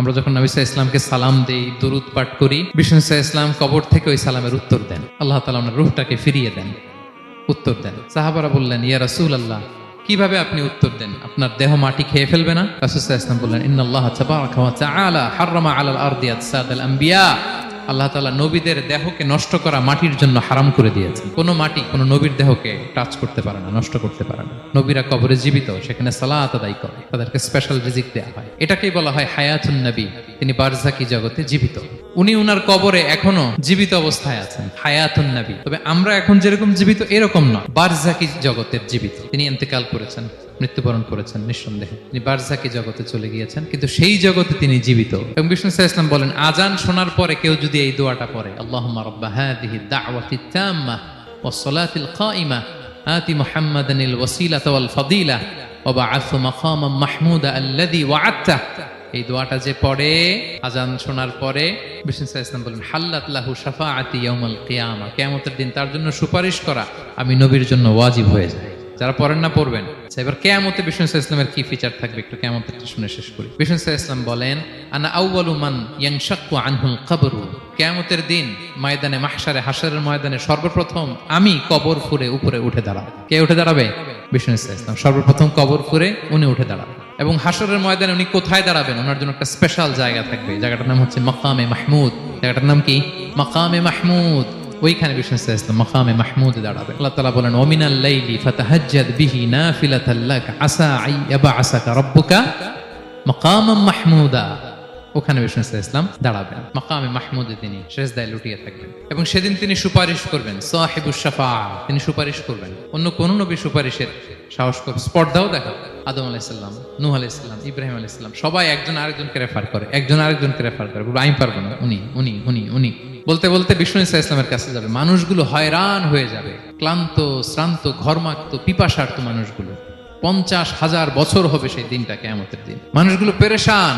আমরা যখন নবী সাল্লাল্লাহু আলাইহি ইসলামকে সালাম দেই, দুরূদ পাঠ করি, বিষ্ণু সাল্লাল্লাহু আলাইহি ইসলাম কবর থেকে ওই সালামের উত্তর দেন। আল্লাহ তাআলা ওনার রূহটাকে ফিরিয়ে দেন, উত্তর দেন। সাহাবারা বললেন, ইয়া রাসূলুল্লাহ, কিভাবে আপনি উত্তর দেন? আপনার দেহ মাটি খেয়ে ফেলবে না? রাসূল সাল্লাল্লাহু আলাইহি ওয়াসাল্লাম বললেন, ইন্নাল্লাহ তাবারাকা ওয়া তাআলা হাররামা আলাল আরদি আজসাদাল আম্বিয়া। আল্লাহ তাআলা নবীদের দেহকে নষ্ট করা মাটির জন্য হারাম করে দিয়েছেন। কোনো মাটি কোনো নবীর দেহকে টাচ করতে পারে না, নষ্ট করতে পারে না। নবীরা কবরে জীবিত, সেখানে সালাত আদায় করে, তাদেরকে স্পেশাল রিজিক দেওয়া হয়। এটাকেই বলা হয় হায়াতুন নবী। তিনি বারজাকি জগতে জীবিত, উনি উনার কবরে এখনো জীবিত অবস্থায় আছেন, হায়াতুন নবী। তবে আমরা এখন যেরকম জীবিত এরকম নয়, বারজাকি জগতের জীবিত। তিনি ইন্তেকাল করেছেন, মৃত্যুবরণ করেছেন, নিঃসন্দেহে তিনি বারজাকি জগতে চলে গিয়েছেন, কিন্তু সেই জগতে তিনি জীবিত। এবং বিষ্ণু সাল্লাল্লাহু আলাইহি ওয়াসাল্লাম বলেন, আজান শোনার পরে কেউ যদি এই দোয়াটা পড়ে, আল্লাহুম্মা রাব্বা হাযিহি দাওয়াতিত তাম্মা ওয়াস সালাতিল কাইমা আতি মুহাম্মাদানিল ওয়াসিলাতা ওয়াল ফাদিলা ওয়া বা'আথহু মাকামান মাহমুদা আল্লাযী ওয়া'আদতা। এই দোয়াটা যে পড়ে আজান শোনার পরে, বিষ্ণু সাল্লাল্লাহু আলাইহি ওয়াসাল্লাম বলেন, হাল্লাত লাহু শাফাআতি ইয়াউমাল কিয়ামা। কিয়ামতের দিন তার জন্য সুপারিশ করা আমি নবীর জন্য ওয়াজিব হয়ে যায়। যারা পড়েন না পড়বেন। এবার কিয়ামতে বিষ্ণু সাল্লাল্লাহু আলাইহি ওয়াসাল্লামের কি ফিচার থাকবে একটু কিয়ামতেরটা শুনে শেষ করি। বিষ্ণু সাল্লাল্লাহু আলাইহি ওয়াসাল্লাম বলেন, আনা আউয়ালু মান ইয়ানশাক্কু আনহুল কবরু। কিয়ামতের দিন ময়দানে মাহশারে, হাশরের ময়দানে সর্বপ্রথম আমি কবর ফুঁড়ে উপরে উঠে দাঁড়াবো। কে উঠে দাঁড়াবে? বিষ্ণু সাল্লাল্লাহু আলাইহি ওয়াসাল্লাম সর্বপ্রথম কবর ফুঁড়ে উনি উঠে দাঁড়াবেন। এবং হাশরের ময়দানে উনি কোথায় দাঁড়াবেন? ওনার জন্য একটা স্পেশাল জায়গা থাকবে। জায়গাটার নাম হচ্ছে মাকামে মাহমুদ। জায়গাটার নাম কি? মাকামে মাহমুদ। ওইখানে বিষ্ণু সাল্লাল্লাহু আলাইহি ওয়াসাল্লাম মাকামে মাহমুদে দাঁড়াবেন। আল্লাহ তাআলা বলেন, ওয়া মিনাল লাইলি ফাতাহাজ্জাদ বিহি নাফিলাতাল লাক আসা আইয়াবআসাকা রাব্বুকা মাকামান মাহমুদা। ওখানে বিষ্ণু সাল্লাল্লাহু আলাইহি ওয়াসাল্লাম দাঁড়াবেন, মাকামে মাহমুদে তিনি সিজদায় লুটিয়ে থাকবেন। এবং সেদিন তিনি সুপারিশ করবেন, সাহিবুশ শাফাআ, তিনি সুপারিশ করবেন। অন্য কোন নবী সুপারিশের সাহস করে স্পর্ধাও দেখা। আদম আলাইহিস সালাম, নূহ আলাইহিস সালাম, ইব্রাহিম আলাইহিস সালাম সবাই একজন আরেকজনকে রেফার করে, একজন আরেকজনকে রেফার করে, বলে আমি পারবো না, উনি উনি উনি উনি বলতে বলতে বিষ্ণু সাল্লাল্লাহু আলাইহি ওয়াসাল্লামের কাছে যাবে। মানুষগুলো হয়রান হয়ে যাবে, ক্লান্ত শ্রান্ত ঘর্মাক্ত পিপাসার্ত মানুষগুলো। 50,000 বছর হবে সেই দিনটা, কিয়ামতের দিন। মানুষগুলো পেরেশান,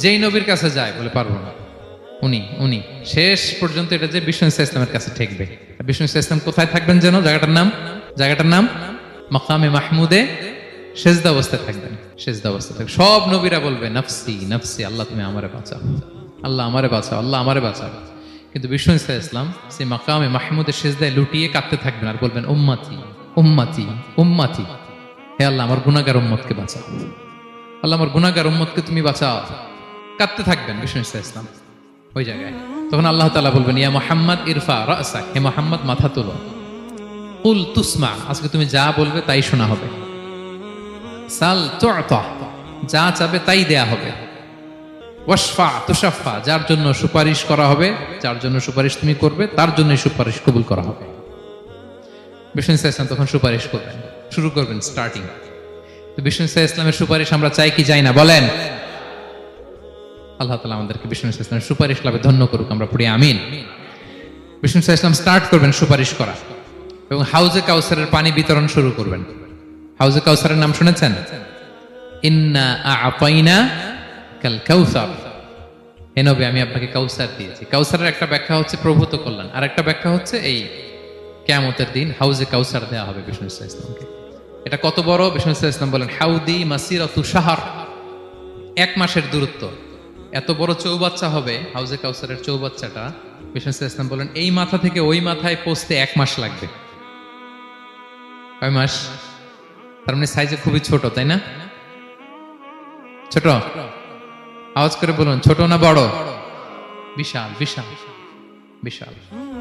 যেই নবীর কাছে যায় বলে পারবো না, উনি উনি। শেষ পর্যন্ত এটা যে বিষ্ণু সাল্লাল্লাহু আলাইহি ওয়াসাল্লামের কাছে ঠেকবে। বিষ্ণু সাল্লাল্লাহু আলাইহি ওয়াসাল্লাম কোথায় থাকবেন যেন? জায়গাটার নাম মাকামে মাহমুদে সেজদা অবস্থায় থাকবেন, সেজদা অবস্থায় থাকবেন। সব নবীরা বলবে নাফসি নাফসি, আল্লাহ তুমি আমারে বাঁচাও, আল্লাহ আমারে বাঁচাও, আল্লাহ আমারে বাঁচাও। কিন্তু বিষ্ণু সাল্লাল্লাহু আলাইহি ওয়াসাল্লাম সেই মাকামে মাহমুদের সেজদায় লুটিয়ে কাঁদতে থাকবেন আর বলবেন, উম্মতি উম্মতি উম্মতি, হে আল্লাহ আমার গুনাহগার উম্মতকে বাঁচাও, আল্লাহ আমার গুনাহগার উম্মতকে তুমি বাঁচাও। কাঁদতে থাকবেন বিষ্ণু সাল্লাল্লাহু আলাইহি ওয়াসাল্লাম ওই জায়গায়। তখন আল্লাহ তাআলা বলবেন, ইয়া মুহাম্মদ ইরফা রাসাক, হে মুহাম্মদ মাথা তোলো, কুল তুসমা, আজকে তুমি যা বলবে তাই শোনা হবে, সাল তু'তা, যা চাবে তাই দেয়া হবে, ওয়াশফা তুশাফা, যার জন্য সুপারিশ করা হবে, যার জন্য সুপারিশ তুমি করবে তার জন্যই সুপারিশ কবুল করা হবে। বিষ্ণু সাল্লাল্লাহু আলাইহি ওয়াসাল্লাম তখন সুপারিশ করবেন, শুরু করবেন, স্টার্টিং। তো বিষ্ণু সাল্লাল্লাহু আলাইহি ওয়াসাল্লামের সুপারিশ আমরা চাই কি চাই না বলেন? আল্লাহ তাআলা আমাদেরকে বিষ্ণু সাল্লাল্লাহু আলাইহি ওয়াসাল্লামের সুপারিশ লাভে ধন্য করুক, আমরা পড়ি আমিন। বিষ্ণু সাল্লাল্লাহু আলাইহি ওয়াসাল্লাম স্টার্ট করবেন সুপারিশ করা এবং হাউজে কাউসারের পানি বিতরণ শুরু করবেন। হাউজে কাউসারের নাম শুনেছেন? ইন্না আ'তাইনা কাল কাউসার, হে নবী আমি আপনাকে কাউসার দিয়েছি। কাউসারের একটা ব্যাখ্যা হচ্ছে প্রভূত কল্যাণ, আর একটা ব্যাখ্যা হচ্ছে এই কিয়ামতের দিন হাউজে কাউসার দেওয়া হবে বিষ্ণু সাল্লাল্লাহু আলাইহি ওয়াসাল্লামকে। এটা কত বড়? বিষ্ণু সাল্লাল্লাহু আলাইহি ওয়াসাল্লাম বলেন, হাউদি মাসিরাতু শাহর, 1 মাসের দূরত্ব। এত বড় চৌবাচ্চা হবে হাউজে কাউসারের চৌবাচ্চাটা। বিষ্ণু সাল্লাল্লাহু আলাইহি ওয়াসাল্লাম বলেন, এই মাথা থেকে ওই মাথায় পৌঁছতে 1 মাস লাগবে। কয় মাস? তার মানে সাইজে খুবই ছোট, তাই না? ছোট? আওয়াজ করে বলুন, ছোট না বড়? বিশাল বিশাল বিশাল।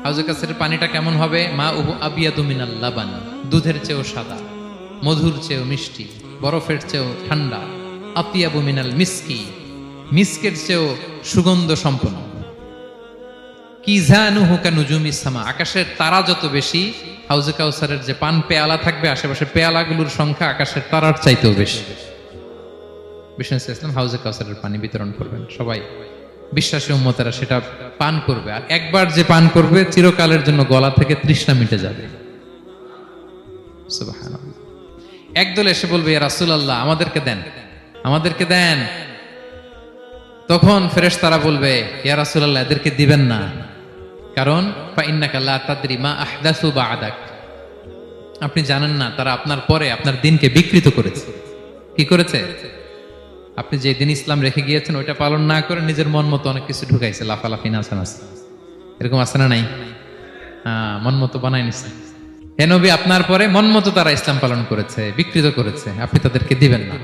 হাউজে কাউসারের পানিটা কেমন হবে? মা উহু আবিয়াদু মিনাল লাবান, দুধের চেয়েও সাদা, মধুর চেয়েও মিষ্টি, বরফের চেয়েও ঠান্ডা, আতিয়াবু মিনাল মিসকি, মিসকের চেয়েও সুগন্ধ সম্পন্ন, কিজানুহু কানুজুমিস সামা, আকাশের তারা যত বেশি, হাউজে কাউসারের যে পান পেয়ালা থাকবে আশেপাশে পেয়ালাগুলোর সংখ্যা আকাশের তারার চাইতেও বেশি। বিষ্ণু সাল্লাল্লাহু আলাইহি ওয়াসাল্লাম হাউজে কাউসারের পানি বিতরণ করবেন, সবাই বিশ্বাসী উম্মতেরা সেটা পান করবে। আর একবার যে পান করবে চিরকালের জন্য গলা থেকে তৃষ্ণা মিটে যাবে। সুবহানাল্লাহ। একদল এসে বলবে, ইয়া রাসূলুল্লাহ আমাদেরকে দেন, আমাদেরকে দেন। তখন ফেরেশতারা বলবে, ইয়া রাসূলুল্লাহ এদেরকে দিবেন না, কারণ ফা ইন্নাকা লা তাদরি মা আহদাসু বা'দাক, আপনি জানেন না তারা আপনার পরে আপনার দ্বীনকে বিকৃত করেছে। কি করেছে? আপনি যে দিন ইসলাম রেখে গিয়েছেন ওইটা পালন না করে নিজের মন মতো অনেক কিছু ঢুকাইছে, লাফালাফি নাচানাচ, এরকম আছে না নাই? মন মতো বানাই নিছে। হে নবী, আপনার পরে মন মতো তারা ইসলাম পালন করেছে, বিকৃত করেছে, আপনি তাদেরকে দিবেন না।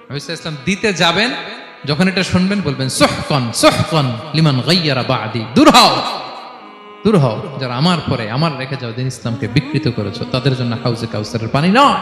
নবী সাল্লাল্লাহু আলাইহি ওয়াসাল্লাম দিতে যাবেন, যখন এটা শুনবেন বলবেন সুহকান সুহকান লিমান গায়্যারা বাদি, দূর হও, দূর হও, যারা আমার পরে আমার রেখে যাও দিন ইসলামকে বিকৃত করেছো, তাদের জন্য হাউজে কাউসারের পানি নয়।